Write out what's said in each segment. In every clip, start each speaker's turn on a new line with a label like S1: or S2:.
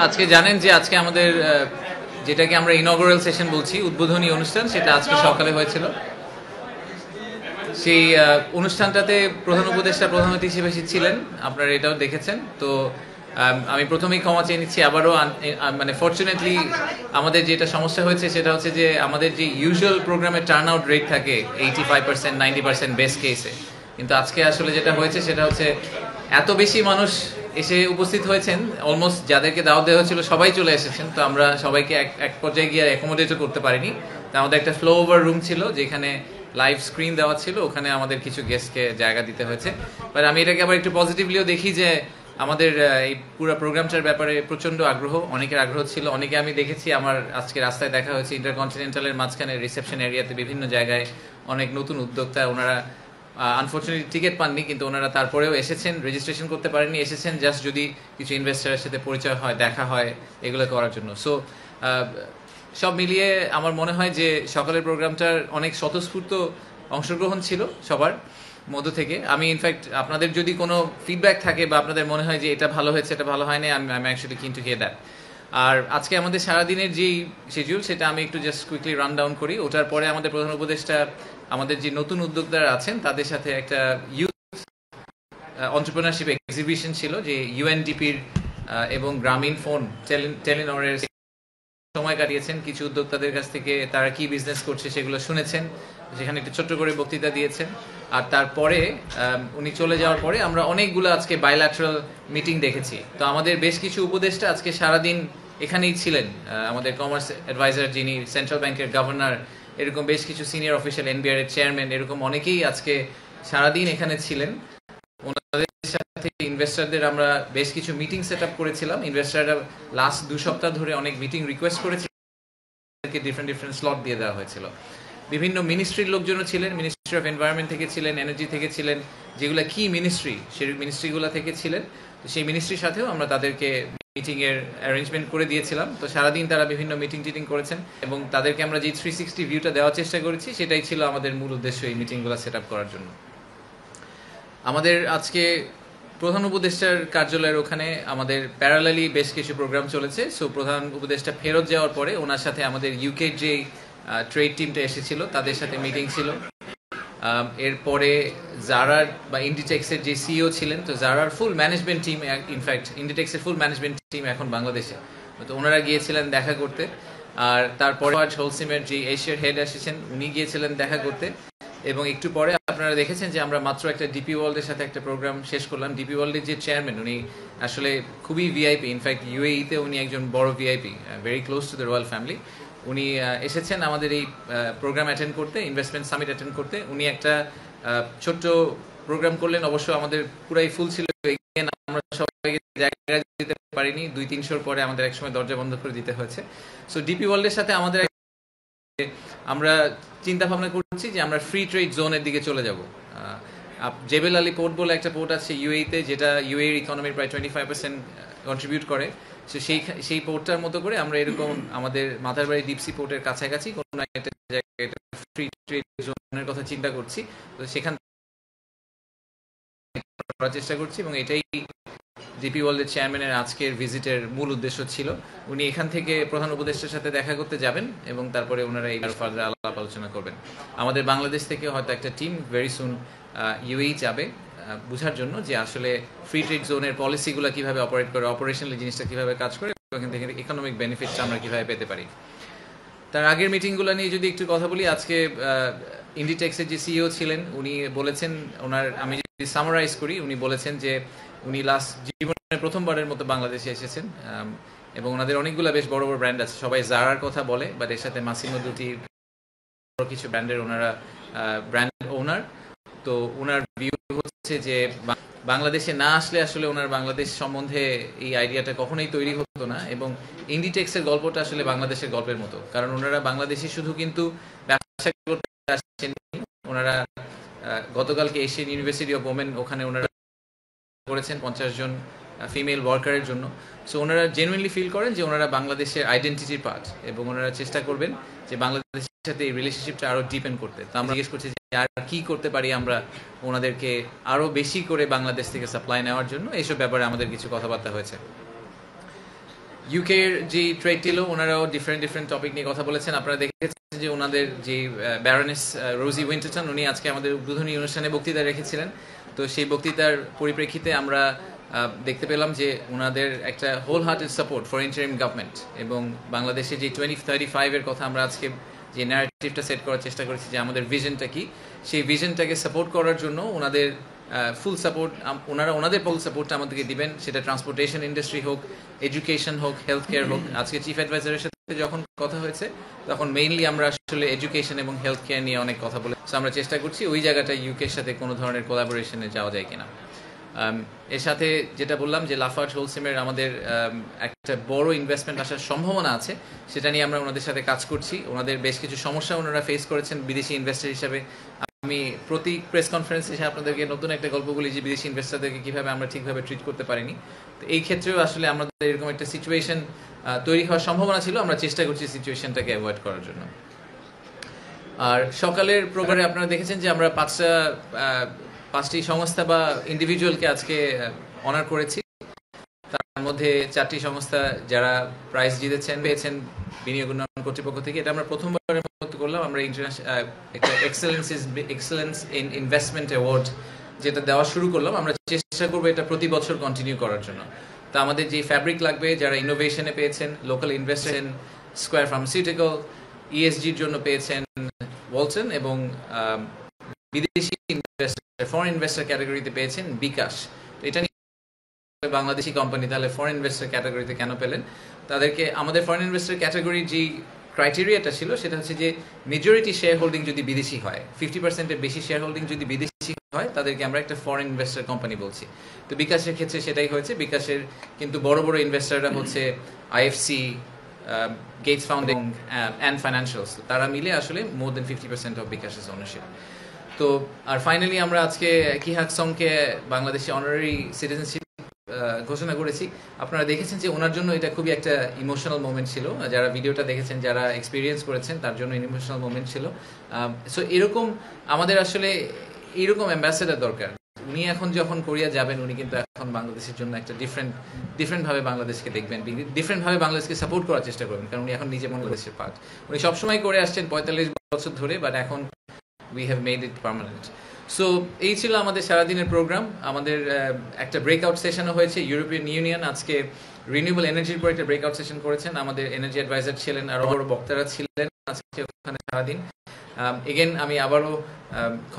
S1: আজকে জানেন যে আজকে আমাদের যেটাকে আমরা ইনঅগ্রাল সেশন বলছি, উদ্বোধনী অনুষ্ঠান, সেটা আজকে সকালে হয়েছিল। সেই অনুষ্ঠানটাতে প্রধান উপদেষ্টা প্রধান অতিথি হিসেবে ছিলেন, আপনারা এটাও দেখেছেন। তো আমি প্রথমেই ক্ষমা চেয়ে নিচ্ছি আবারও, মানে ফরচুনেটলি আমাদের যেটা সমস্যা হয়েছে সেটা হচ্ছে যে আমাদের যে ইউজুয়াল প্রোগ্রামের টার্ন আউট রেট থাকে 85%, 90% বেস্ট কেসে, কিন্তু আজকে আসলে যেটা হয়েছে সেটা হচ্ছে এত বেশি মানুষ এসে উপস্থিত হয়েছেন, অলমোস্ট যাদেরকে দাওয়াত দেওয়া হয়েছিল সবাই চলে এসেছেন। তো আমরা সবাইকে এক পর্যায়ে গিয়ে অ্যাকোমোডেটও করতে পারিনি। তো আমাদের একটা ফ্লো ওভার রুম ছিল যেখানে লাইভ স্ক্রিন দেওয়া ছিল, ওখানে আমাদের কিছু গেস্টকে জায়গা দিতে হয়েছে। বাট আমি এটাকে আবার একটু পজিটিভলিও দেখি যে আমাদের এই পুরো প্রোগ্রামটার ব্যাপারে প্রচন্ড আগ্রহ, অনেকের আগ্রহ ছিল। অনেকে আমি দেখেছি, আমার আজকে রাস্তায় দেখা হয়েছে ইন্টারকন্টিনেন্টালের মাঝখানে রিসেপশন এরিয়াতে বিভিন্ন জায়গায় অনেক নতুন উদ্যোক্তা, ওনারা আনফর্চুনেটলি টিকিট পাননি, কিন্তু ওনারা তারপরেও এসেছেন, রেজিস্ট্রেশন করতে পারেননি, এসেছেন জাস্ট যদি কিছু ইনভেস্টারের সাথে পরিচয় হয়, দেখা হয়, এগুলো করার জন্য। সো সব মিলিয়ে আমার মনে হয় যে সকালের প্রোগ্রামটার অনেক স্বতঃস্ফূর্ত অংশগ্রহণ ছিল সবার মধ্য থেকে। আমি ইনফ্যাক্ট আপনাদের যদি কোনো ফিডব্যাক থাকে বা আপনাদের মনে হয় যে এটা ভালো হয়েছে, এটা ভালো হয়নি, আমি অ্যাকচুয়ালি কিন্তু হিয়ার দ্যাট। আর আজকে আমাদের সারাদিনের যেই শিডিউল সেটা আমি একটু জাস্ট কুইকলি রান ডাউন করি। ওটার পরে আমাদের প্রধান উপদেষ্টা আমাদের যে নতুন উদ্যোক্তারা আছেন তাদের সাথে একটা ইউথ এন্টারপ্রেনারশিপ এক্সিবিশন ছিল, যে ইউএনডিপির এবং গ্রামীণ ফোন টেলিনরের সময় কাটিয়েছেন। কিছু উদ্যোক্তাদের কাছ থেকে তারা কি বিজনেস করছে সেগুলো শুনেছেন, সেখানে একটু ছোট্ট করে বক্তৃতা দিয়েছেন। আর তারপরে উনি চলে যাওয়ার পরে আমরা অনেকগুলো আজকে বাইল্যাটারাল মিটিং দেখেছি। তো আমাদের বেশ কিছু উপদেষ্টা আজকে সারাদিন এখানেই ছিলেন। আমাদের কমার্স অ্যাডভাইজার, যিনি সেন্ট্রাল ব্যাংকের গভর্নর, এরকম বেশ কিছু সিনিয়র অফিসিয়াল, এনবিআর এর চেয়ারম্যান, এরকম অনেকেই আজকে সারাদিন এখানে ছিলেন। ওনাদের সাথে ইনভেস্টারদের আমরা বেশ কিছু মিটিং সেট আপ করেছিলাম। ইনভেস্টাররা লাস্ট 2 সপ্তাহ ধরে অনেক মিটিং রিকোয়েস্ট করেছে, ডিফারেন্ট স্লট দিয়ে দেওয়া হয়েছিল। বিভিন্ন মিনিস্ট্রির লোকজনও ছিলেন, মিনিস্ট্রি অফ এনভায়রনমেন্ট থেকে ছিলেন, এনার্জি থেকে ছিলেন, যেগুলো কি মিনিস্ট্রি সেই মিনিস্ট্রিগুলো থেকে ছিলেন। তো সেই মিনিস্ট্রির সাথেও আমরা তাদেরকে মিটিংয়ের অ্যারেঞ্জমেন্ট করে দিয়েছিলাম। তো সারাদিন তারা বিভিন্ন মিটিং করেছেন এবং তাদেরকে আমরা যে 360 ভিউটা দেওয়ার চেষ্টা করেছি সেটাই ছিল আমাদের মূল উদ্দেশ্য এই মিটিংগুলো সেট আপ করার জন্য। আমাদের আজকে প্রধান উপদেষ্টার কার্যালয়ের ওখানে আমাদের প্যারালালি বেশ কিছু প্রোগ্রাম চলেছে। সো প্রধান উপদেষ্টা ফেরত যাওয়ার পরে ওনার সাথে আমাদের ইউকের যে ট্রেড টিমটা এসেছিল তাদের সাথে মিটিং ছিল। এরপরে জারার বা ইন্ডিটেক্সের যে সিইও ছিলেন, তো জারার ফুল ম্যানেজমেন্ট টিম, ইনফ্যাক্ট ইন্ডিটেক্সের ফুল ম্যানেজমেন্ট টিম এখন বাংলাদেশে, তো ওনারা গিয়েছিলেন দেখা করতে। আর তারপরে হোলসিমের যে এশিয়ার হেড এসেছেন, উনি গিয়েছিলেন দেখা করতে। এবং একটু পরে আপনারা দেখেছেন যে আমরা মাত্র একটা ডিপি ওয়ার্ল্ডের সাথে একটা প্রোগ্রাম শেষ করলাম। ডিপি ওয়ার্ল্ডের যে চেয়ারম্যান, উনি আসলে খুবই ভিআইপি, ইনফ্যাক্ট ইউএইতে উনি একজন বড় VIP, very close to the royal family. উনি এসেছেন আমাদের এই প্রোগ্রাম অ্যাটেন্ড করতে, ইনভেস্টমেন্ট সামিট অ্যাটেন্ড করতে। উনি একটা ছোট্ট প্রোগ্রাম করলেন, অবশ্য আমাদের পুরাই ফুল ছিল, আমরা সবাইকে জায়গা দিতে পারিনি, 200-300 পরে আমাদের একসময় দরজা বন্ধ করে দিতে হয়েছে। সো ডিপি ওয়ার্ল্ডের সাথে আমাদের আমরা চিন্তা ভাবনা করছি যে আমরা ফ্রি ট্রেড জোনের দিকে চলে যাব। জেবেল আলী পোর্ট বলে একটা পোর্ট আছে ইউএইতে, যেটা ইউএইর ইকোনমির প্রায় 25% কন্ট্রিবিউট করে। সো সেই পোর্টটার মতো করে আমরা এরকম আমাদের মাথারবাড়ি ডিপসি পোর্টের কাছাকাছি কোনো একটা জায়গায় ফ্রি ট্রেড জোনের কথা চিন্তা করছি। তো সেখান করার চেষ্টা করছি এবং এটাই ডিপি ওয়ার্ল্ডের চেয়ারম্যানের আজকের ভিজিটের মূল উদ্দেশ্য ছিল। উনি এখান থেকে প্রধান উপদেষ্টার সাথে দেখা করতে যাবেন এবং তারপরে ওনারা এই ফার্দার আলাপ আলোচনা করবেন। আমাদের বাংলাদেশ থেকে হয়তো একটা টিম ভেরি সুন ইউএই যাবে বোঝার জন্য যে আসলে ফ্রি ট্রেড জোনের পলিসিগুলো কিভাবে অপারেট করে, অপারেশনালি জিনিসটা কিভাবে কাজ করে, এখান থেকে ইকোনমিক বেনিফিটটা আমরা কিভাবে পেতে পারি। তার আগের মিটিংগুলো নিয়ে যদি একটু কথা বলি, আজকে ইন্ডিটেক্সের যে সিইও ছিলেন উনি বলেছেন, ওনার আমি যদি সামারাইজ করি, উনি বলেছেন যে উনি লাস্ট জীবনে প্রথমবারের মতো বাংলাদেশে এসেছেন এবং ওনাদের অনেকগুলো বেশ বড় বড় ব্র্যান্ড আছে। সবাই জারার কথা বলে, বাট এর সাথে মাসিমো দুটি কিছু ব্র্যান্ডের ওনারা ব্র্যান্ড ওনার। তো ওনার ভিউ হচ্ছে যে বাংলাদেশে না আসলে আসলে ওনার বাংলাদেশ সম্বন্ধে এই আইডিয়াটা কখনোই তৈরি হতো না। এবং ইন্ডিটেক্সের গল্পটা আসলে বাংলাদেশের গল্পের মতো, কারণ ওনারা বাংলাদেশে শুধু কিন্তু ব্যবসা করতে আসেননি, ওনারা গতকালকে এশিয়ান ইউনিভার্সিটি অফ ওমেন, ওখানে ওনারা করেছেন 50 জন ফিমেল ওয়ার্কারের জন্য। সো ওনারা জেনুইনলি ফিল করেন যে ওনারা বাংলাদেশের আইডেন্টিটির পার্ট এবং ওনারা চেষ্টা করবেন যে বাংলাদেশের সাথে এই রিলেশনশিপটা আরও ডিপেন্ড করতে। তো আমরা জিজ্ঞেস করছি যে আর কি করতে পারি আমরা ওনাদেরকে আরও বেশি করে বাংলাদেশ থেকে সাপ্লাই নেওয়ার জন্য, এইসব ব্যাপারে আমাদের কিছু কথাবার্তা হয়েছে। ইউকের যে ট্রেড ডিলও ওনারাও ডিফারেন্ট টপিক নিয়ে কথা বলেছেন। আপনারা দেখেছেন যে ওনাদের যে ব্যারনেস রোজি উইন্টারটন উনি আজকে আমাদের উদ্বোধনী অনুষ্ঠানে বক্তৃতা রেখেছিলেন। তো সেই বক্তৃতার পরিপ্রেক্ষিতে আমরা দেখতে পেলাম যে ওনাদের একটা wholehearted support for interim government, এবং বাংলাদেশে যে 2035-এর কথা আমরা আজকে যে ন্যারেটিভটা সেট করার চেষ্টা করেছি যে আমাদের ভিশনটা কি, সেই ভিশনটাকে সাপোর্ট করার জন্য ওনাদের ফুল সাপোর্ট, ওনাদের ফুল সাপোর্টটা আমাদেরকে দিবেন, সেটা ট্রান্সপোর্টেশন ইন্ডাস্ট্রি হোক, এডুকেশন হোক, হেলথ কেয়ার হোক। আজকে চিফ অ্যাডভাইজারের সাথে যখন কথা হয়েছে তখন মেইনলি আমরা আসলে এডুকেশন এবং হেলথ কেয়ার নিয়ে অনেক কথা বলে আমরা চেষ্টা করছি ওই জায়গাটা ইউকের সাথে কোনো ধরনের কোলাবোরেশনে যাওয়া যায় কিনা। এর সাথে যেটা বললাম যে লাফার্জ হোলসেমের আমাদের একটা বড় ইনভেস্টমেন্ট আসার সম্ভাবনা আছে, সেটা নিয়ে আমরা ওনাদের সাথে কাজ করছি। ওনাদের বেশ কিছু সমস্যা ওনারা ফেস করেছেন বিদেশি ইনভেস্টর হিসাবে। আমি প্রতি প্রেস কনফারেন্স এসে আপনাদেরকে নতুন একটা গল্প বলি যে বিদেশি ইনভেস্টরদেরকে কীভাবে আমরা ঠিকভাবে ট্রিট করতে পারিনি। তো এই ক্ষেত্রেও আসলে আমাদের এরকম একটা সিচুয়েশন তৈরি হওয়ার সম্ভাবনা ছিল, আমরা চেষ্টা করছি সিচুয়েশনটাকে অ্যাভয়েড করার জন্য। আর সকালের প্রোগ্রামে আপনারা দেখেছেন যে আমরা পাঁচটি সংস্থা বা ইন্ডিভিজুয়ালকে আজকে অনার করেছি। তার মধ্যে 4টি সংস্থা যারা প্রাইজ পেয়েছেন বিনিয়োগ উন্নয়ন কর্তৃপক্ষ থেকে। এটা আমরা প্রথমবারের মতো করলাম। আমরা ইন্টারন্যাশনাল একটা এক্সেলেন্স ইন ইনভেস্টমেন্ট অ্যাওয়ার্ড যেটা দেওয়া শুরু করলাম। আমরা চেষ্টা করবো এটা প্রতি বছর কন্টিনিউ করার জন্য। তো আমাদের যে ফ্যাব্রিক লাগবে, যারা ইনোভেশনে পেয়েছেন, লোকাল ইনভেস্টর, স্কোয়ার ফার্মাসিউটিক্যাল, ইএসজির জন্য পেয়েছেন ওয়ালটন, এবং বিদেশি ইনভেস্টর ফরেন ইনভেস্টর ক্যাটাগরিতে পেয়েছেন বিকাশ। তো এটা নিয়ে বাংলাদেশি কোম্পানি তাহলে ফরেন ইনভেস্টর ক্যাটাগরিতে কেন পেলেন? তাদেরকে আমাদের ফরেন ইনভেস্টর ক্যাটাগরির যে ক্রাইটেরিয়াটা ছিল সেটা হচ্ছে যে মেজরিটি শেয়ার হোল্ডিং যদি বিদেশি হয়, 50%-এর বেশি শেয়ার হোল্ডিং যদি বিদেশি হয়, তাদেরকে আমরা একটা ফরেন ইনভেস্টর কোম্পানি বলছি। তো বিকাশের ক্ষেত্রে সেটাই হয়েছে। বিকাশের কিন্তু বড় বড় ইনভেস্টররা হচ্ছে IFC, Gates Foundation and financials. তারা মিলে আসলে মোর দেন 50% অফ বিকাশের ওনারশিপ। তো আর ফাইনালি আমরা আজকে কি হাকসংকে বাংলাদেশে অনারারি সিটিজেনশিপ ঘোষণা করেছি। আপনারা দেখেছেন যে ওনার জন্য এটা খুবই একটা ইমোশনাল মোমেন্ট ছিল। যারা ভিডিওটা দেখেছেন, যারা এক্সপিরিয়েন্স করেছেন, তার জন্য ইমোশনাল মোমেন্ট ছিল। সো এরকম আমাদের আসলে এরকম অ্যাম্বাসেডার দরকার। উনি এখন যখন কোরিয়া যাবেন, উনি কিন্তু এখন বাংলাদেশের জন্য একটা ডিফারেন্টভাবে বাংলাদেশকে দেখবেন, ডিফারেন্টভাবে বাংলাদেশকে সাপোর্ট করার চেষ্টা করবেন, কারণ উনি এখন নিজে বাংলাদেশের পার্ট। উনি সবসময় করে আসছেন 45 বছর ধরে, বাট এখন we have made it permanent. So এই ছিল আমাদের সারাদিনের প্রোগ্রাম। আমাদের একটা ব্রেকআউট সেশনও হয়েছে। ইউরোপিয়ান ইউনিয়ন আজকে রিনিউয়েবল এনার্জির উপর একটা ব্রেকআউট সেশন করেছেন। আমাদের এনার্জি অ্যাডভাইজার ছিলেন, আরও বড় বক্তারা ছিলেন আজকে ওখানে সারাদিন। এগেন আমি আবারও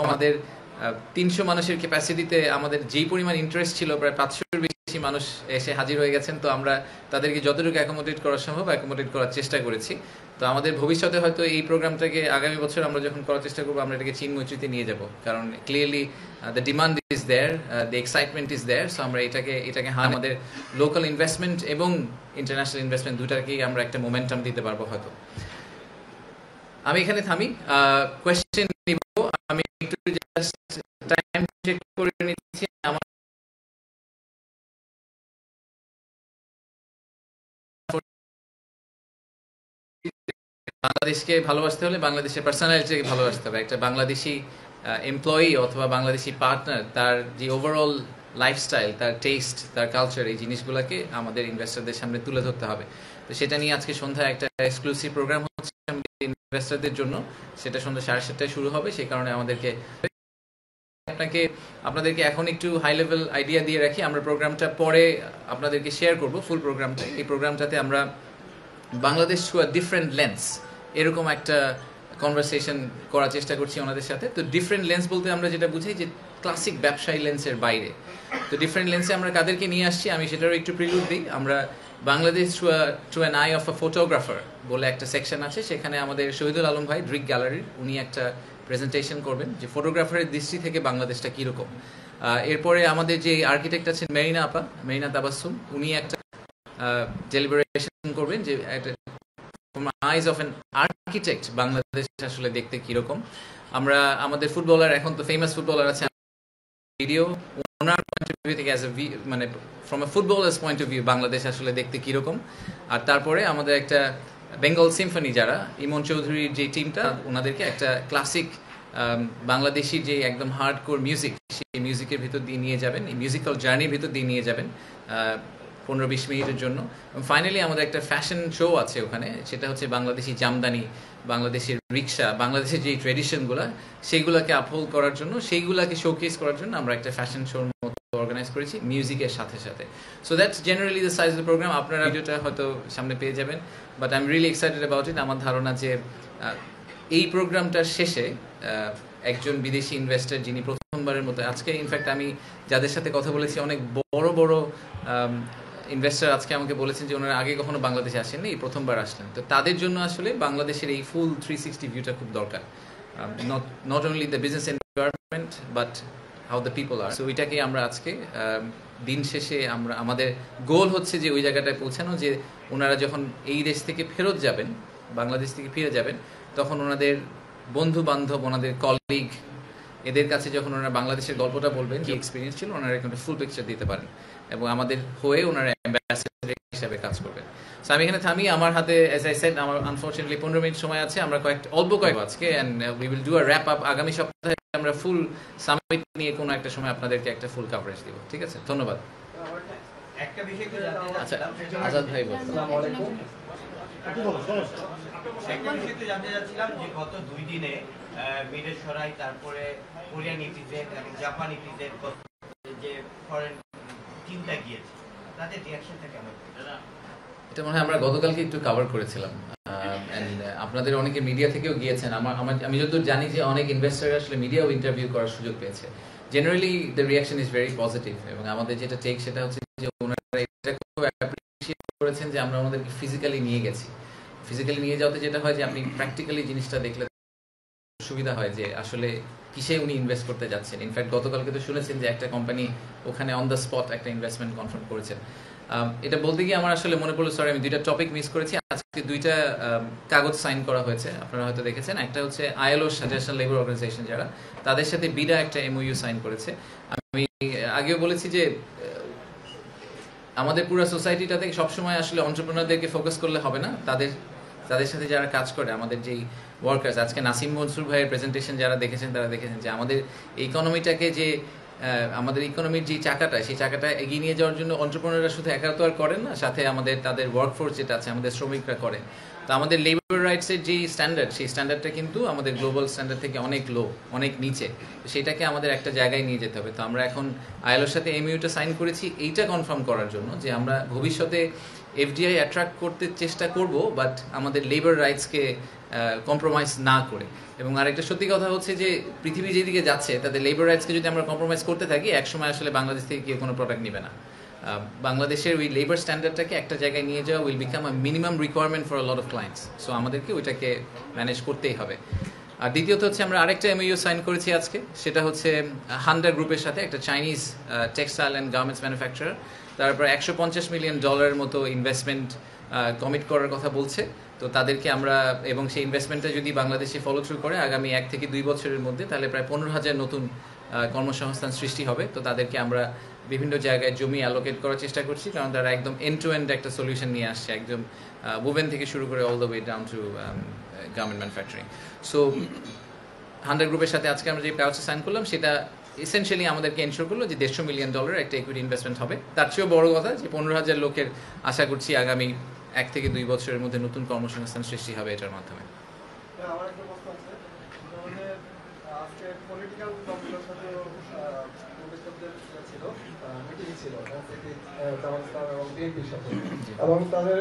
S1: আমাদের 300 মানুষের ক্যাপাসিটিতে আমাদের যেই পরিমাণ ইন্টারেস্ট ছিল, প্রায় 500-এর বেশি মানুষ এসে হাজির হয়ে গেছেন। তো আমরা তাদেরকে যতটুকু অ্যাকোমোডেট করা সম্ভব অ্যাকোমোডেট করার চেষ্টা করেছি। তো আমাদের ভবিষ্যতে হয়তো এই প্রোগ্রামটাকে আগামী বছর আমরা যখন করার চেষ্টা করবো, আমরা এটাকে চিনমৈত্রীতে নিয়ে যাব, কারণ clearly the demand is there, the excitement is there. So আমরা এটাকে আমাদের লোকাল ইনভেস্টমেন্ট এবং ইন্টারন্যাশনাল ইনভেস্টমেন্ট দুটাকেই আমরা একটা মোমেন্টাম দিতে পারবো হয়তো। আমি এখানে থামি, কোয়েশ্চেন নিব। আমি একটু জাস্ট টাইম চেক করে নিচ্ছি। আমার বাংলাদেশকে ভালোবাসতে হলে বাংলাদেশের পার্সোনালিটিকে ভালোবাসতে হবে। একটা বাংলাদেশি এমপ্লয়ি অথবা বাংলাদেশি পার্টনার, তার যে ওভারঅল লাইফস্টাইল, তার টেস্ট, তার কালচার, এই জিনিসগুলোকে আমাদের ইনভেস্টরদের সামনে তুলে ধরতে হবে। তো সেটা নিয়ে আজকে সন্ধ্যায় একটা এক্সক্লুসিভ প্রোগ্রাম হচ্ছে ইনভেস্টরদের জন্য। সেটা সন্ধ্যা 7:30টায় শুরু হবে। সেই কারণে আপনাদেরকে এখন একটু হাই লেভেল আইডিয়া দিয়ে রাখি। আমরা প্রোগ্রামটা পরে আপনাদেরকে শেয়ার করব, ফুল প্রোগ্রামটা। এই প্রোগ্রামটাতে আমরা Bangladesh through a different lens এরকম একটা কনভারসেশন করার চেষ্টা করছি ওনাদের সাথে। তো ডিফারেন্ট লেন্স বলতে আমরা যেটা বুঝি যে ক্লাসিক ব্যবসায়ী লেন্সের বাইরে। তো ডিফারেন্ট লেন্সে আমরা কাদেরকে নিয়ে আসছি আমি সেটারও একটু প্রিলুড দিই। আমরা Bangladesh through an I of a photographer বলে একটা সেকশন আছে, সেখানে আমাদের শহীদুল আলম ভাই, ড্রিক গ্যালারির, উনি একটা প্রেজেন্টেশন করবেন যে ফটোগ্রাফারের দৃষ্টি থেকে বাংলাদেশটা কীরকম। এরপরে আমাদের যে আর্কিটেক্ট আছেন মেরিনা তাবাসসুম, উনি একটা ডেলিবারেশন করবেন যে একটা আইজ অফ অ্যান আর্কিটেক্ট বাংলাদেশ আসলে দেখতে কিরকম। আমরা আমাদের ফুটবলার, এখন তো ফেমাস ফুটবলার আছে video, owner point of view থেকে মানে from a footballers point of view Bangladesh আসলে দেখতে কিরকম। আর তারপরে আমাদের একটা বেঙ্গল সিম্ফনি, যারা ইমন চৌধুরীর যে টিমটা, ওনাদেরকে একটা ক্লাসিক বাংলাদেশি যে একদম হার্ডকোর মিউজিক, সেই মিউজিকের ভিতর দিয়ে নিয়ে যাবেন, এই মিউজিক্যাল জার্নির ভিতর দিয়ে নিয়ে যাবেন। 15-20 মিনিটের জন্য। ফাইনালি আমাদের একটা ফ্যাশন শো আছে ওখানে, সেটা হচ্ছে বাংলাদেশি জামদানি, বাংলাদেশের রিক্সা, বাংলাদেশের যে ট্রেডিশনগুলো সেইগুলোকে আপহোল্ড করার জন্য, সেইগুলোকে শোকেস করার জন্য আমরা একটা ফ্যাশন শোর মতো অর্গানাইজ করেছি মিউজিকের সাথে সাথে। So that's generally the size of the program. আপনারা ভিডিওটা হয়তো সামনে পেয়ে যাবেন, but I am really excited about it. আমার ধারণা যে এই প্রোগ্রামটার শেষে একজন বিদেশি ইনভেস্টর যিনি প্রথমবারের মতো, আজকে ইনফ্যাক্ট আমি যাদের সাথে কথা বলেছি অনেক বড় বড় ইনভেস্টর আজকে আমাকে বলেছেন যে ওনারা আগে কখনো বাংলাদেশে আসেননি, এই প্রথমবার আসলেন। তো তাদের জন্য আসলে বাংলাদেশের এই ফুল 360 ভিউটা খুব দরকার, not only the business environment but how the people are. So ওইটাকে আমরা আজকে দিন শেষে আমাদের গোল হচ্ছে যে ওই জায়গাটায় পৌঁছানো, যে ওনারা যখন এই দেশ থেকে ফেরত যাবেন, বাংলাদেশ থেকে ফিরে যাবেন, তখন ওনাদের বন্ধু বান্ধব, ওনাদের কলিগ, এদের কাছে যখন ওনারা বাংলাদেশের গল্পটা বলবেন, কি এক্সপিরিয়েন্স ছিল, ওনারা একটা ফুল পিকচার দিতে পারেন এবং আমাদের হয়ে ওনারা অ্যাম্বাসেডর হিসাবে কাজ করবেন। সো আমি এখানে থামি, আমার হাতে অ্যাজ আই সেড আমার আনফরচুনেটলি 15 মিনিট সময় আছে। আমরা অল্প কয়েক আজকে and we will do a wrap up. আগামী সপ্তাহে আমরা ফুল সামিট নিয়ে কোনো একটা সময় আপনাদেরকে একটা ফুল কভারেজ দিব, ঠিক আছে? ধন্যবাদ।
S2: একটা বিষয় একটু জানতে
S1: আচ্ছা,
S2: চাচ্ছিলাম,
S1: আজাদ ভাই বলুন।
S2: আসসালামু আলাইকুম। একটা বিষয় একটু জানতে চাচ্ছিলাম যে গত 2 দিনে মিডের সরাই, তারপরে কোরিয়ান ইপিজেড এবং জাপান ইপিজেড যে ফরেন টিমটা গিয়েছে, তাদের রিঅ্যাকশনটা কেমন?
S1: এটা মনে হয় আমরা গতকালকে একটু কভার করেছিলাম, আপনাদের অনেকে মিডিয়া থেকেও গিয়েছেন। আমি যতদূর জানি যে অনেক ইনভেস্টর আসলে মিডিয়াও ইন্টারভিউ করার সুযোগ পেয়েছে। Generally the reaction is very positive এবং আমাদের যেটা টেক সেটা হচ্ছে যে ওনারা এটা খুব অ্যাপ্রিশিয়েট করেছেন যে আমরা ওনাদেরকে ফিজিক্যালি নিয়ে গেছি। ফিজিক্যালি নিয়ে যাওয়াতে যেটা হয় যে আপনি প্র্যাকটিক্যালি জিনিসটা দেখলে সুবিধা হয় যে আসলে কিসে উনি ইনভেস্ট করতে যাচ্ছেন। ইনফ্যাক্ট গতকালকে তো শুনেছেন যে একটা কোম্পানি ওখানে অন দ্য স্পট একটা ইনভেস্টমেন্ট কনফার্ম করেছেন। এটা বলতে গিয়ে আমার আসলে মনে পড়লো, সরি আমি 2টা টপিক মিস করেছি। আজকে 2টা কাগজ সাইন করা হয়েছে, আপনারা হয়তো দেখেছেন। একটা হচ্ছে আইএলও ন্যাশনাল লেবার অর্গানাইজেশন, যারা তাদের সাথে বিডা একটা এমওইউ সাইন করেছে। আমি আগেও বলেছি যে আমাদের পুরো সোসাইটিটাতে সবসময় আসলে এন্টারপ্রেনারদেরকে ফোকাস করলে হবে না, তাদের সাথে যারা কাজ করে, আমাদের যেই ওয়ার্কার্স। আজকে নাসিম মনসুর ভাইয়ের প্রেজেন্টেশন যারা দেখেছেন তারা দেখেছেন যে আমাদের ইকোনমিটাকে যে আমাদের ইকোনমির যে চাকাটা, সেই চাকাটা এগিয়ে নিয়ে যাওয়ার জন্য এন্টারপ্রেনাররা শুধু একা তো আর করেন না, সাথে তাদের ওয়ার্কফোর্স যেটা আছে, আমাদের শ্রমিকরা করেন। তো আমাদের লেবার রাইটসের যে স্ট্যান্ডার্ড, সেই স্ট্যান্ডার্ডটা কিন্তু আমাদের গ্লোবাল স্ট্যান্ডার্ড থেকে অনেক লো, অনেক নিচে। সেটাকে আমাদের একটা জায়গায় নিয়ে যেতে হবে। তো আমরা এখন আইএলওর সাথে এমইউটা সাইন করেছি এইটা কনফার্ম করার জন্য যে আমরা ভবিষ্যতে এফডিআই অ্যাট্রাক্ট করতে চেষ্টা করব, বাট আমাদের লেবার রাইটসকে কম্প্রোমাইজ না করে। এবং আরেকটা সত্যি কথা হচ্ছে যে পৃথিবী যেদিকে যাচ্ছে, তাদের লেবার রাইটসকে যদি আমরা কম্প্রোমাইজ করতে থাকি, একসময় আসলে বাংলাদেশ থেকে কেউ কোনো প্রোডাক্ট নেবে না। বাংলাদেশের ওই লেবার স্ট্যান্ডার্ডটাকে একটা জায়গায় নিয়ে যাওয়া will become a minimum requirement for a lot of clients. So আমাদেরকে ওইটাকে ম্যানেজ করতেই হবে। আর দ্বিতীয়ত হচ্ছে আমরা আরেকটা এমইউ সাইন করেছি আজকে, সেটা হচ্ছে হান্ডা গ্রুপের সাথে, একটা Chinese textile and garments manufacturer. তারপর $150 মিলিয়ন মতো ইনভেস্টমেন্ট কমিট করার কথা বলছে। তো তাদেরকে আমরা, এবং সেই ইনভেস্টমেন্টটা যদি বাংলাদেশে ফলো থ্রু করে আগামী 1 থেকে 2 বছরের মধ্যে, তাহলে প্রায় 15,000 নতুন কর্মসংস্থান সৃষ্টি হবে। তো তাদেরকে আমরা বিভিন্ন জায়গায় জমি অ্যালোকেট করার চেষ্টা করছি, কারণ তারা একদম এন্ড টু এন্ড একটা সলিউশন নিয়ে আসছে, একদম ওভেন থেকে শুরু করে all the way down to garment manufacturing. So Handa গ্রুপের সাথে আজকে আমরা যে কাগজটা সাইন করলাম, সেটা এসেনশিয়ালি আমাদেরকে এনশোর করলো যে $150 মিলিয়ন একটা ইকুইটি ইনভেস্টমেন্ট হবে। তার চেয়েও বড় কথা যে 15,000 লোকের আশা করছি আগামী 1 থেকে 2 বছরের মধ্যে নতুন কর্মসংস্থান সৃষ্টি হবে এটার মাধ্যমে।
S3: আমার একটা প্রশ্ন আছে, আমাদের আজকে পলিটিক্যাল দলগুলোর সাথে ইনভেস্টরদের ছিল মিটিং ছিল জামাত ইসলাম এবং বিএনপির সাথে, এবং তাদের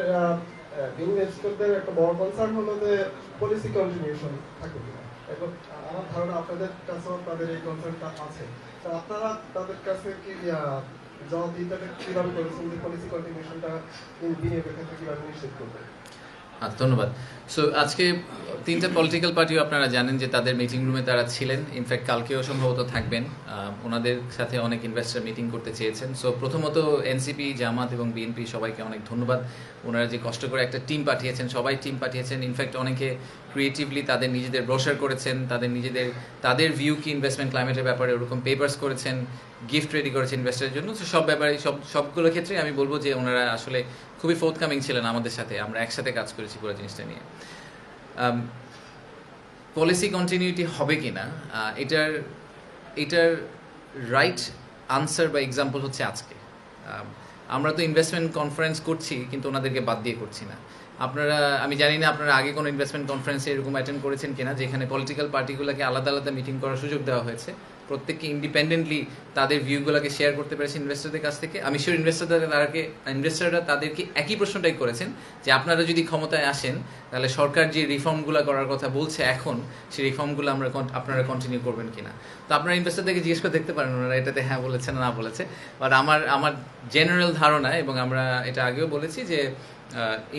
S3: ইনভেস্টরদের একটা বড় কনসার্ন হলো যে পলিসি কন্টিনিউশন থাকবে কিনা। এখন আমার ধারণা আপনাদের কাছেও তাদের এই কনসার্নটা আছে। তো আপনারা তাদের কাছে কি জবাবদিহিতাটা কিভাবে করেছেন যে পলিসি কন্টিনিউশনটা বিনিয়োগের ক্ষেত্রে কিভাবে নিশ্চিত করবে?
S1: ধন্যবাদ। সো আজকে 3টা পলিটিক্যাল পার্টিও আপনারা জানেন যে তাদের মিটিং রুমে তারা ছিলেন। ইনফ্যাক্ট কালকেও সম্ভবত থাকবেন। ওনাদের সাথে অনেক ইনভেস্টর মিটিং করতে চেয়েছেন। সো প্রথমত এনসিপি, জামাত এবং বিএনপি সবাইকে অনেক ধন্যবাদ। ওনারা যে কষ্ট করে একটা টিম পাঠিয়েছেন, সবাই টিম পাঠিয়েছেন। ইনফ্যাক্ট অনেকে ক্রিয়েটিভলি তাদের নিজেদের ব্রোশার করেছেন, তাদের ভিউ কি ইনভেস্টমেন্ট ক্লাইমেটের ব্যাপারে ওরকম পেপার্স করেছেন, গিফট রেডি করেছেন ইনভেস্টরের জন্য। তো সব ব্যাপারে সবগুলো ক্ষেত্রে আমি বলবো যে ওনারা আসলে খুবই ফোর্থকামিং ছিলেন আমাদের সাথে। আমরা একসাথে কাজ করেছি পুরো জিনিসটা নিয়ে। পলিসি কন্টিনিউটি হবে কিনা, এটার রাইট আনসার বা এক্সাম্পল হচ্ছে আজকে। আমরা তো ইনভেস্টমেন্ট কনফারেন্স করছি কিন্তু ওনাদেরকে বাদ দিয়ে করছি না। আপনারা, আমি জানি না আপনারা আগে কোনো ইনভেস্টমেন্ট কনফারেন্সে এরকম অ্যাটেন্ড করেছেন কিনা যেখানে পলিটিক্যাল পার্টিগুলোকে আলাদা আলাদা মিটিং করার সুযোগ দেওয়া হয়েছে, প্রত্যেককে ইন্ডিপেন্ডেন্টলি তাদের ভিউগুলোকে শেয়ার করতে পেরেছে ইনভেস্টরদের কাছ থেকে। আমি শিওর ইনভেস্টররা তাদেরকে একই প্রশ্নটাই করেছেন যে আপনারা যদি ক্ষমতায় আসেন তাহলে সরকার যে রিফর্মগুলো করার কথা বলছে এখন, সেই রিফর্মগুলো আপনারা কন্টিনিউ করবেন কিনা। তো আপনারা ইনভেস্টরদেরকে জিজ্ঞেস করে দেখতে পারেন ওনারা এটাতে হ্যাঁ বলেছে না বলেছে। বাট আমার জেনারেল ধারণা, এবং আমরা এটা আগেও বলেছি, যে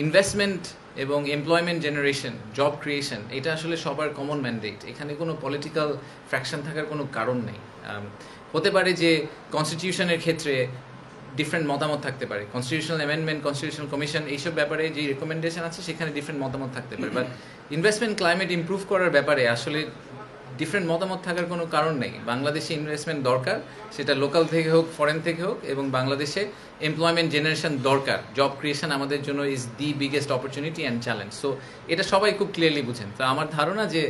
S1: ইনভেস্টমেন্ট এবং এমপ্লয়মেন্ট জেনারেশন, জব ক্রিয়েশন, এটা আসলে সবার কমন ম্যান্ডেট। এখানে কোনো পলিটিক্যাল ফ্র্যাকশন থাকার কোনো কারণ নেই। হতে পারে যে কনস্টিটিউশনের ক্ষেত্রে ডিফারেন্ট মতামত থাকতে পারে, কনস্টিটিউশনাল অ্যামেন্ডমেন্ট, কনস্টিটিউশনাল কমিশন, এইসব ব্যাপারে যে রেকমেন্ডেশন আছে সেখানে ডিফারেন্ট মতামত থাকতে পারে। বাট ইনভেস্টমেন্ট ক্লাইমেট ইমপ্রুভ করার ব্যাপারে আসলে ডিফারেন্ট মতামত থাকার কোনো কারণ নেই। বাংলাদেশে ইনভেস্টমেন্ট দরকার, সেটা লোকাল থেকে হোক, ফরেন থেকে হোক, এবং বাংলাদেশে এমপ্লয়মেন্ট জেনারেশন দরকার। জব ক্রিয়েশন আমাদের জন্য is the biggest opportunity and challenge. So এটা সবাই খুব ক্লিয়ারলি বুঝেন। তো আমার ধারণা যে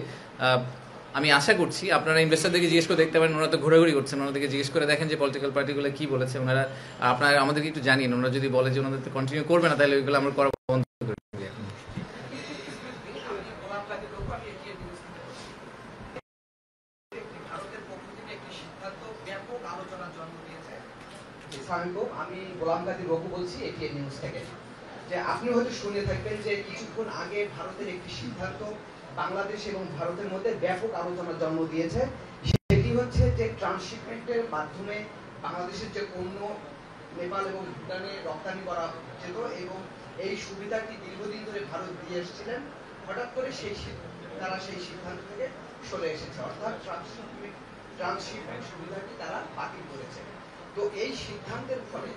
S1: আমি আশা করছি আপনারা ইনভেস্টরদেরকে জিজ্ঞেস করে দেখতে পারেন, ওনারা তো ঘোরাঘুরি করছেন, ওনাদেরকে জিজ্ঞেস করে দেখেন যে পলিটিক্যাল পার্টিগুলো কী বলেছে। ওনারা আপনারা আমাদেরকে একটু জানিয়ে, ওনারা যদি বলে যে ওনাদের তো কন্টিনিউ করবে না, তাহলে ওইগুলো আমরা করা বন্ধ করে দিই এখন।
S4: আমি গোলাম কাদির রঘু বলছি এটিএন নিউজ থেকে। যে আপনি হয়তো শুনে থাকবেন যে কিছুক্ষণ আগে ভারতের একটি সিদ্ধান্ত বাংলাদেশ এবং ভারতের মধ্যে ব্যাপক আলোচনার জন্ম দিয়েছে। সেটি হচ্ছে যে ট্রান্সশিপমেন্টের মাধ্যমে বাংলাদেশের যে পণ্য নেপাল এবং ভুটানে রপ্তানি করা যেত, এবং এই সুবিধাটি দীর্ঘদিন ধরে ভারত দিয়ে এসেছিলেন। হঠাৎ করে তারা সেই সিদ্ধান্ত থেকে সরে এসেছে, অর্থাৎ ট্রান্সশিপমেন্ট সুবিধাটি তারা বাতিল করেছে। তো এই সিদ্ধান্তের ফলে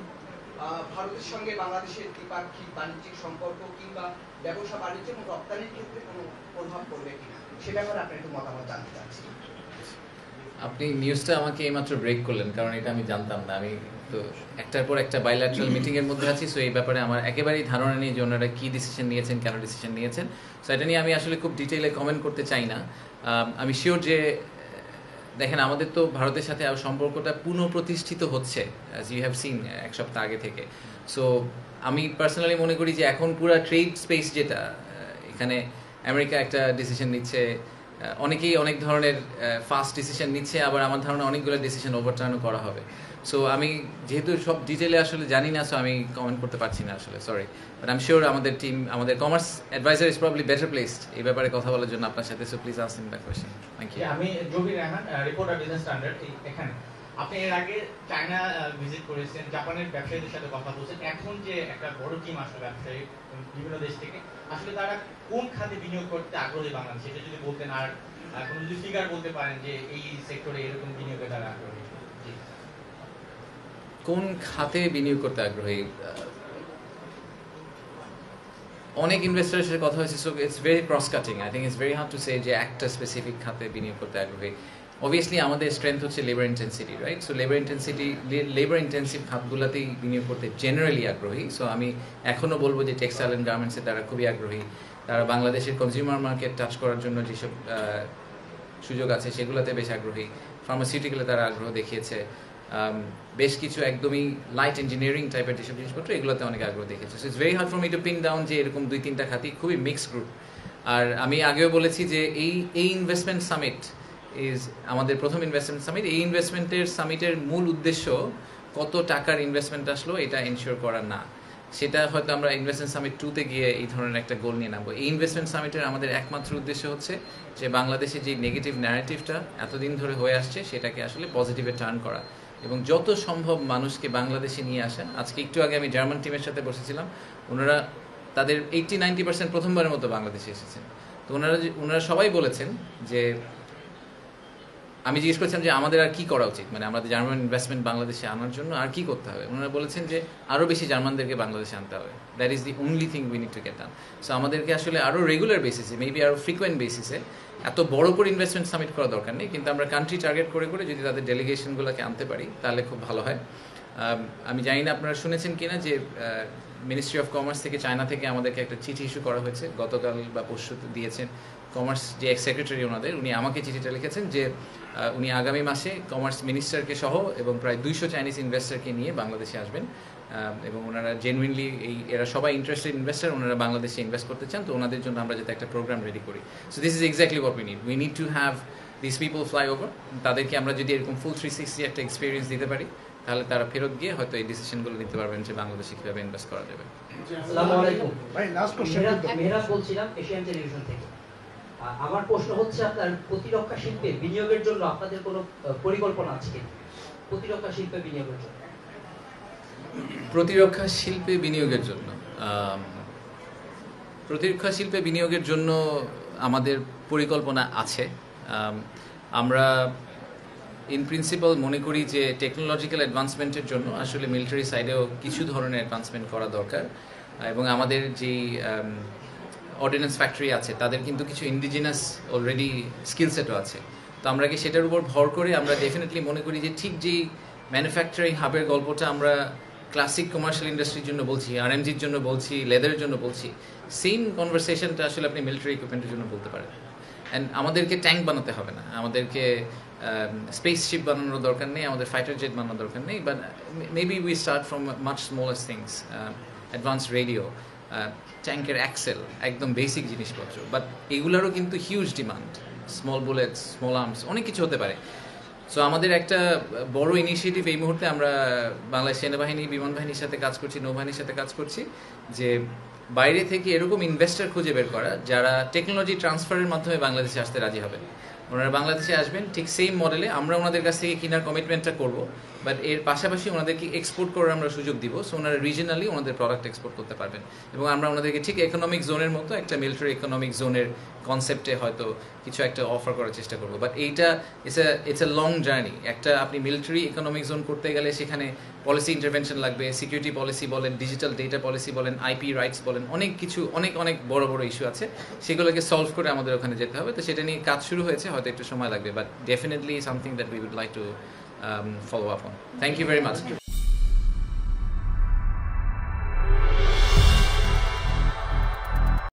S4: ভারতের সঙ্গে বাংলাদেশের দ্বিপাক্ষিক বাণিজ্যিক সম্পর্ক কিংবা ব্যবসা বাণিজ্য এবং রপ্তানির ক্ষেত্রে কোনো প্রভাব পড়বে কিনা, সে ব্যাপারে আপনি একটু মতামত জানতে চাচ্ছি।
S1: আপনি নিউজটা আমাকে এইমাত্র ব্রেক করলেন, কারণ এটা আমি জানতাম না। আমি তো একটার পর একটা বাইল্যাটারাল মিটিংয়ের মধ্যে আছি, সো এই ব্যাপারে আমার একেবারেই ধারণা নেই যে ওনারা কী ডিসিশন নিয়েছেন, কেন ডিসিশন নিয়েছেন। সো এটা নিয়ে আমি আসলে খুব ডিটেইলে কমেন্ট করতে চাই না। আমি শিওর যে দেখেন, আমাদের তো ভারতের সাথে সম্পর্কটা পুনঃপ্রতিষ্ঠিত হচ্ছে, অ্যাজ ইউ হ্যাভ সিন, এক সপ্তাহ আগে থেকে। সো আমি পার্সোনালি মনে করি যে এখন পুরো ট্রেড স্পেস যেটা, এখানে আমেরিকা একটা ডিসিশন নিচ্ছে, অনেকেই অনেক ধরনের ফাস্ট ডিসিশন নিচ্ছে, আবার আমার ধারণা অনেকগুলো ডিসিশন ওভারটার্নও করা হবে। সো আমি যেহেতু সব ডিটেলে আসলে জানি না, সো আমি কমেন্ট করতে পারছি না আসলে, sorry. But I am sure আমাদের টিম, আমাদের commerce adviser is probably better placed এই ব্যাপারে কথা বলার জন্য আপনার সাথে। So please ask him that question. Thank you.
S5: আমি Jabir Rahman, reporter Business Standard. এখানে আপনি এর আগে চায়না ভিজিট করেছেন, জাপানের ব্যবসায়ীদের সাথে কথা বলছেন। এখন যে একটা বড় টিম আসলে ব্যবসায়ী বিভিন্ন দেশ থেকে, আসলে তারা কোন খাতে বিনিয়োগ করতে আগ্রহী বাংলাদেশে, এটা যদি বলতেন, আর কোনো যদি ফিগার বলতে পারেন যে এই সেক্টরে এরকম বিনিয়োগে তারা আগ্রহী।
S1: কোন খাতে বিনিয়োগ করতে আগ্রহী? অনেক ইনভেস্টরের সাথে কথা হয়েছে, so it's very cross cutting. I think it's very hard to say যে একটা স্পেসিফিক খাতে বিনিয়োগ করতে আগ্রহী। অবভিয়াসলি আমাদের স্ট্রেংথ হচ্ছে labour intensity, right? So labour intensive খাতগুলোতেই বিনিয়োগ করতে জেনারেলি আগ্রহী। সো আমি এখনও বলবো যে টেক্সটাইল অ্যান্ড গার্মেন্টসে তারা খুবই আগ্রহী। তারা বাংলাদেশের কনজিউমার মার্কেট টাচ করার জন্য যেসব সুযোগ আছে সেগুলোতে বেশ আগ্রহী। ফার্মাসিউটিক্যালে তারা আগ্রহ দেখিয়েছে। বেশ কিছু একদমই লাইট ইঞ্জিনিয়ারিং টাইপের যেসব জিনিসপত্র, এগুলোতে অনেক আগ্রহ দেখিয়েছে। So it's very hard for me two pin down যে এরকম 2-3টা খাতি, খুবই মিক্সড গ্রুপ। আর আমি আগেও বলেছি যে এই ইনভেস্টমেন্ট সামিট ইজ আমাদের প্রথম ইনভেস্টমেন্ট সামিট। এই ইনভেস্টমেন্টের সামিটের মূল উদ্দেশ্য কত টাকার ইনভেস্টমেন্ট আসলো এটা এনশিওর করা না। সেটা হয়তো আমরা ইনভেস্টমেন্ট সামিট 2-তে গিয়ে এই ধরনের একটা গোল নিয়ে নামবো। এই ইনভেস্টমেন্ট সামিটের আমাদের একমাত্র উদ্দেশ্য হচ্ছে যে বাংলাদেশে যে নেগেটিভ ন্যারেটিভটা এতদিন ধরে হয়ে আসছে সেটাকে আসলে পজিটিভে টার্ন করা, এবং যত সম্ভব মানুষকে বাংলাদেশে নিয়ে আসা। আজকে একটু আগে আমি জার্মান টিমের সাথে বসেছিলাম, ওনারা তাদের 80-90% প্রথমবারের মতো বাংলাদেশে এসেছেন। তো ওনারা সবাই বলেছেন যে, আমি জিজ্ঞেস করছিলাম যে আমাদের আর কি করা উচিত, মানে আমাদের জার্মান ইনভেস্টমেন্ট বাংলাদেশে আনার জন্য আর কি করতে হবে। ওনারা বলেছেন যে আরও বেশি জার্মানদেরকে বাংলাদেশে আনতে হবে। That is the only thing we need to get done. So আমাদেরকে আসলে আরও রেগুলার বেসিসে, মেবি আরও ফ্রিকোয়েন্ট বেসিসে, এত বড় করে ইনভেস্টমেন্ট সামিট করা দরকার নেই, কিন্তু আমরা কান্ট্রি টার্গেট করে করে যদি তাদের ডেলিগেশনগুলোকে আনতে পারি তাহলে খুব ভালো হয়। আমি জানি না আপনারা শুনেছেন কিনা যে মিনিস্ট্রি অফ কমার্স থেকে চায়না থেকে আমাদেরকে একটা চিঠি ইস্যু করা হয়েছে, গতকাল বা পরশু দিয়েছেন। কমার্স যে এক্স সেক্রেটারি ওনাদের, উনি আমাকে চিঠিটা লিখেছেন যে উনি আগামী মাসে কমার্স মিনিস্টারকে সহ এবং প্রায় 200 চাইনিজ ইনভেস্টরকে নিয়ে বাংলাদেশে আসবেন এবং ওনারা জেনুইনলি এরা সবাই ইন্টারেস্টেড ইনভেস্টার, ওনারা বাংলাদেশে ইনভেস্ট করতে চান, তো ওনাদের জন্য আমরা যাতে একটা প্রোগ্রাম রেডি করি। So this is exactly what we need to have this people fly over. তাদেরকে আমরা যদি এরকম ফুল 360 একটা এক্সপিরিয়েন্স দিতে পারি, তাহলে তারা ফেরত গিয়ে হয়তো এই ডিসিশনগুলো নিতে পারবেন যে বাংলাদেশে কীভাবে ইনভেস্ট করা যাবে।
S6: আসসালামু আলাইকুম ভাই, লাস্ট কোশ্চেন মেহরাব বলছিলাম এশিয়ান টেলিভিশন থেকে। আমার প্রশ্ন হচ্ছে, আপনার প্রতিরক্ষা শিল্পে বিনিয়োগের জন্য আপনাদের কোনো পরিকল্পনা আছে কি? প্রতিরক্ষা শিল্পে বিনিয়োগের জন্য
S1: প্রতিরক্ষা শিল্পে বিনিয়োগের জন্য প্রতিরক্ষা শিল্পে বিনিয়োগের জন্য আমাদের পরিকল্পনা আছে। আমরা ইন প্রিন্সিপাল মনে করি যে টেকনোলজিক্যাল অ্যাডভান্সমেন্টের জন্য আসলে মিলিটারি সাইডেও কিছু ধরনের অ্যাডভান্সমেন্ট করা দরকার, এবং আমাদের যেই অর্ডিন্যান্স ফ্যাক্টরি আছে তাদের কিন্তু কিছু ইন্ডিজিনাস অলরেডি স্কিল সেটও আছে। তো আমরা কি সেটার উপর ভর করে আমরা ডেফিনেটলি মনে করি যে ঠিক যেই ম্যানুফ্যাকচারিং হাবের গল্পটা আমরা ক্লাসিক কমার্শিয়াল ইন্ডাস্ট্রির জন্য বলছি, আরএমজির জন্য বলছি, লেদারের জন্য বলছি, সেম কনভারসেশনটা আসলে আপনি মিলিটারি ইকুইপমেন্টের জন্য বলতে পারেন। অ্যান্ড আমাদেরকে ট্যাঙ্ক বানাতে হবে না, আমাদেরকে স্পেসশিপ বানানোর দরকার নেই, আমাদের ফাইটার জেট বানানোর দরকার নেই, but maybe we start from much smallest things, advance radio, ট্যাঙ্কের অ্যাক্সেল, একদম বেসিক জিনিসপত্র, বাট এগুলোরও কিন্তু huge demand, small bullets, small arms, অনেক কিছু হতে পারে। সো আমাদের একটা বড় ইনিশিয়েটিভ এই মুহূর্তে আমরা বাংলাদেশ সেনাবাহিনী, বিমান বাহিনীর সাথে কাজ করছি, নৌবাহিনীর সাথে কাজ করছি, যে বাইরে থেকে এরকম ইনভেস্টর খুঁজে বের করা যারা টেকনোলজি ট্রান্সফারের মাধ্যমে বাংলাদেশে আসতে রাজি হবেন। ওনারা বাংলাদেশে আসবেন ঠিক সেম মডেলে, আমরা ওনাদের কাছ থেকে কেনার কমিটমেন্টটা করব, বাট এর পাশাপাশি ওনাদেরকে এক্সপোর্ট করার আমরা সুযোগ দিব। সো ওনারা রিজনালি ওনাদের প্রোডাক্ট এক্সপোর্ট করতে পারবেন, এবং আমরা ওনাদেরকে ঠিক ইকোনমিক জোনের মতো একটা মিলিটারি ইকোনমিক জোনের কনসেপ্টে হয়তো কিছু একটা অফার করার চেষ্টা করবো। বাট এইটা ইটস এ লং জার্নি। একটা আপনি মিলিটারি ইকোনমিক জোন করতে গেলে সেখানে পলিসি ইন্টারভেনশন লাগবে, সিকিউরিটি পলিসি বলেন, ডিজিটাল ডেটা পলিসি বলেন, আইপি রাইটস বলেন, অনেক কিছু অনেক বড় বড় ইস্যু আছে, সেগুলোকে সলভ করে আমাদের ওখানে যেতে হবে। তো সেটা নিয়ে কাজ শুরু হয়েছে, হয়তো একটু সময় লাগবে, but definitely something that we would like to follow up on. Thank you very much.